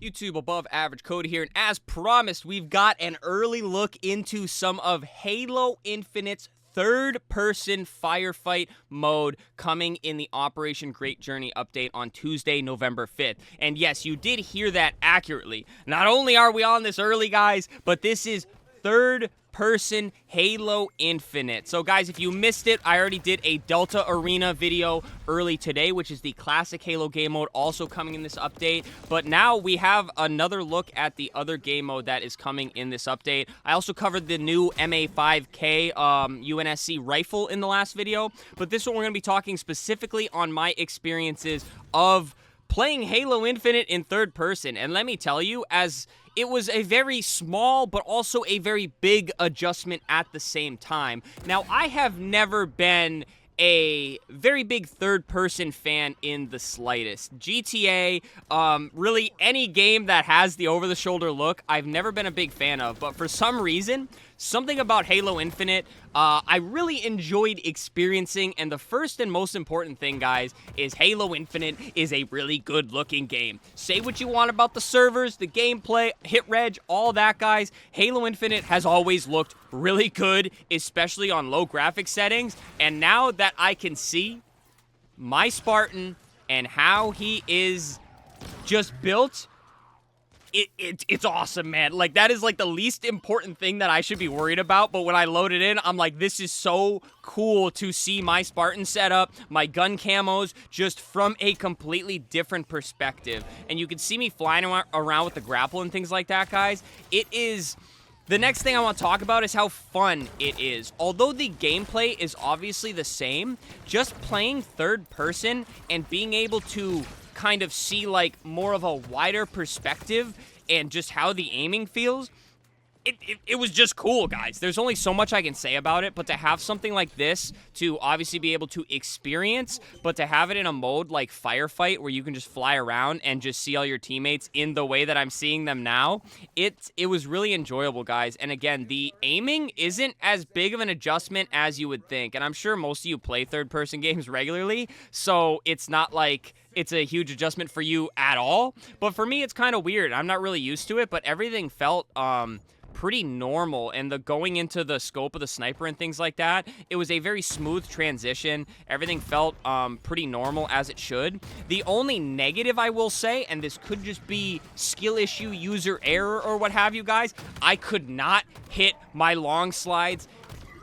YouTube above average Cody here, and as promised, we've got an early look into some of Halo Infinite's third-person firefight mode coming in the Operation Great Journey update on Tuesday, November 5th. And yes, you did hear that accurately. Not only are we on this early, guys, but this is third-person Halo Infinite. So guys, if you missed it, I already did a Delta Arena video early today, which is the classic Halo game mode, also coming in this update. But now we have another look at the other game mode that is coming in this update. I also covered the new MA5K UNSC rifle in the last video, but this one we're going to be talking specifically on my experiences of playing Halo Infinite in third person. And let me tell you, as it was a very small but also a very big adjustment at the same time. Now, I have never been a very big third-person fan in the slightest. GTA, really any game that has the over-the-shoulder look, I've never been a big fan of. But for some reason, something about Halo Infinite, I really enjoyed experiencing. And the first and most important thing, guys, is Halo Infinite is a really good-looking game. Say what you want about the servers, the gameplay, hit reg, all that, guys. Halo Infinite has always looked really good, especially on low graphics settings. And now that I can see my Spartan and how he is just built, it's awesome, man. Like, that is like the least important thing that I should be worried about. But when I load it in, I'm like, this is so cool to see my Spartan setup, my gun camos, just from a completely different perspective. And you can see me flying around with the grapple and things like that, guys. It is... The next thing I want to talk about is how fun it is. Although the gameplay is obviously the same, just playing third person and being able to kind of see like more of a wider perspective and just how the aiming feels, it was just cool, guys. There's only so much I can say about it, but to have something like this to obviously be able to experience, but to have it in a mode like Firefight where you can just fly around and just see all your teammates in the way that I'm seeing them now, it was really enjoyable, guys. And again, the aiming isn't as big of an adjustment as you would think, and I'm sure most of you play third-person games regularly, so it's not like it's a huge adjustment for you at all. But for me, it's kind of weird. I'm not really used to it, but everything felt pretty normal, and the going into the scope of the sniper and things like that, it was a very smooth transition. Everything felt pretty normal, as it should. The only negative I will say, and this could just be skill issue, user error, or what have you, guys, I could not hit my long slides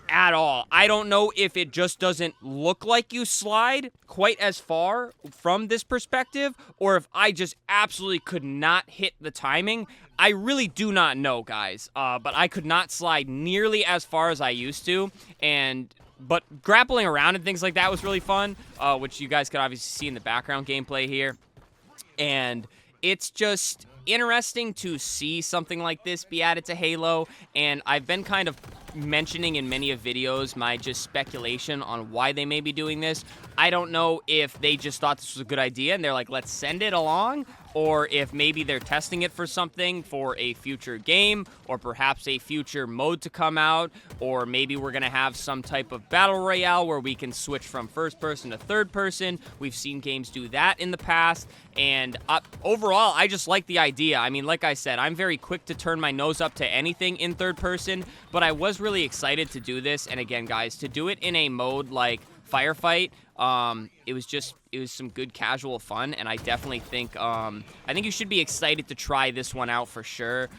at all. I don't know if it just doesn't look like you slide quite as far from this perspective, or if I just absolutely could not hit the timing. I really do not know, guys, but I could not slide nearly as far as I used to, but grappling around and things like that was really fun, which you guys could obviously see in the background gameplay here. And it's just interesting to see something like this be added to Halo, and I've been kind of mentioning in many of videos my just speculation on why they may be doing this. I don't know if they just thought this was a good idea and they're like, let's send it along, or if maybe they're testing it for something for a future game, or perhaps a future mode to come out, or maybe we're going to have some type of battle royale where we can switch from first person to third person. We've seen games do that in the past, and overall, I just like the idea. I mean, like I said, I'm very quick to turn my nose up to anything in third person, but I was really excited to do this, and again, guys, to do it in a mode like Firefight, it was some good casual fun, and I definitely think you should be excited to try this one out for sure,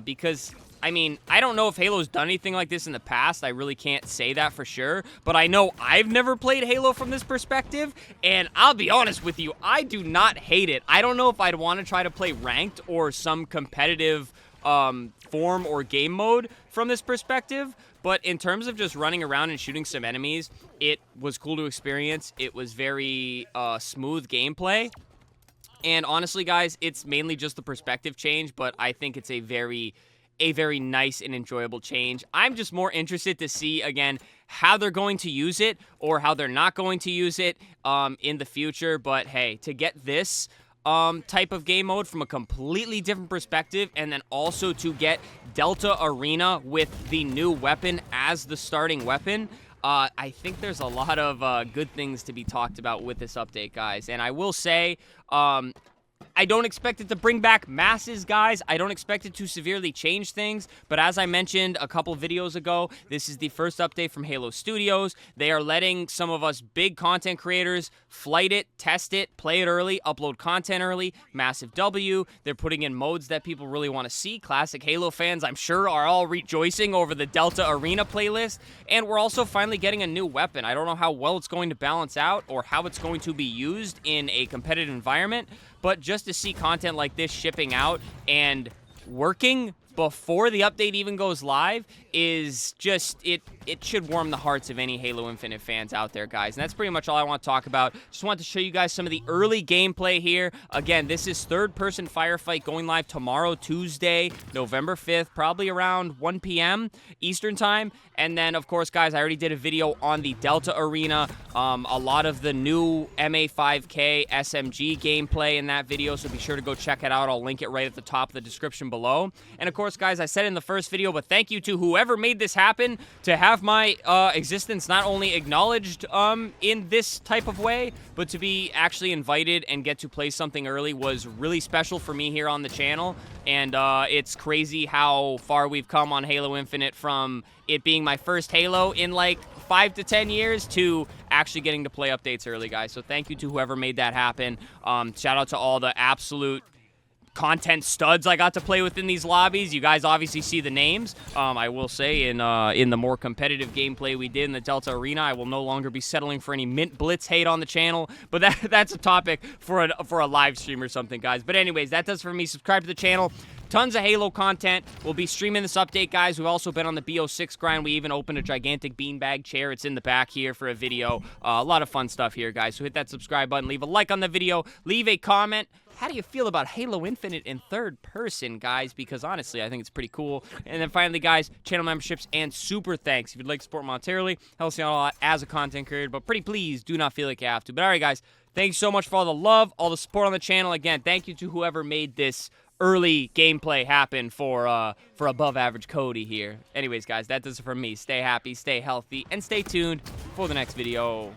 because I mean, I don't know if Halo's done anything like this in the past. I really can't say that for sure, but I know I've never played Halo from this perspective, and I'll be honest with you, I do not hate it. I don't know if I'd want to try to play ranked or some competitive form or game mode from this perspective, but in terms of just running around and shooting some enemies, it was cool to experience. It was very smooth gameplay, and honestly, guys, it's mainly just the perspective change, but I think it's a very nice and enjoyable change. I'm just more interested to see, again, how they're going to use it or how they're not going to use it in the future, but hey, to get this type of game mode from a completely different perspective, and then also to get Delta Arena with the new weapon as the starting weapon, I think there's a lot of good things to be talked about with this update, guys. And I will say, I don't expect it to bring back masses, guys. I don't expect it to severely change things. But as I mentioned a couple videos ago, this is the first update from Halo Studios. They are letting some of us big content creators flight it, test it, play it early, upload content early. Massive W. They're putting in modes that people really want to see. Classic Halo fans, I'm sure, are all rejoicing over the Delta Arena playlist. And we're also finally getting a new weapon. I don't know how well it's going to balance out or how it's going to be used in a competitive environment. But just to see content like this shipping out and working before the update even goes live is just, it should warm the hearts of any Halo Infinite fans out there, guys. And that's pretty much all I want to talk about. Just wanted to show you guys some of the early gameplay here. Again, this is third-person firefight going live tomorrow, Tuesday, November 5th, probably around 1 p.m. Eastern time. And then, of course, guys, I already did a video on the Delta Arena. A lot of the new MA5K SMG gameplay in that video, so be sure to go check it out. I'll link it right at the top of the description below. And, of course, guys, I said in the first video, but thank you to whoever made this happen to have my existence not only acknowledged in this type of way, but to be actually invited and get to play something early was really special for me here on the channel. And it's crazy how far we've come on Halo Infinite from it being my first Halo in like 5 to 10 years to actually getting to play updates early, guys. So thank you to whoever made that happen. Shout out to all the absolute content studs I got to play with in these lobbies. You guys obviously see the names. I will say in the more competitive gameplay we did in the Delta Arena, I will no longer be settling for any Mint Blitz hate on the channel, but that's a topic for a live stream or something, guys. But anyways, that does it for me. Subscribe to the channel. Tons of Halo content. We'll be streaming this update, guys. We've also been on the BO6 grind. We even opened a gigantic beanbag chair. It's in the back here for a video. A lot of fun stuff here, guys. So hit that subscribe button. Leave a like on the video. Leave a comment. How do you feel about Halo Infinite in third person, guys? Because honestly, I think it's pretty cool. And then finally, guys, channel memberships and super thanks. If you'd like to support monetarily, helps me out a lot as a content creator. But pretty please, do not feel like you have to. But all right, guys, thanks so much for all the love, all the support on the channel. Again, thank you to whoever made this early gameplay happen for above average Cody here. Anyways, guys, that does it for me. Stay happy, stay healthy, and stay tuned for the next video.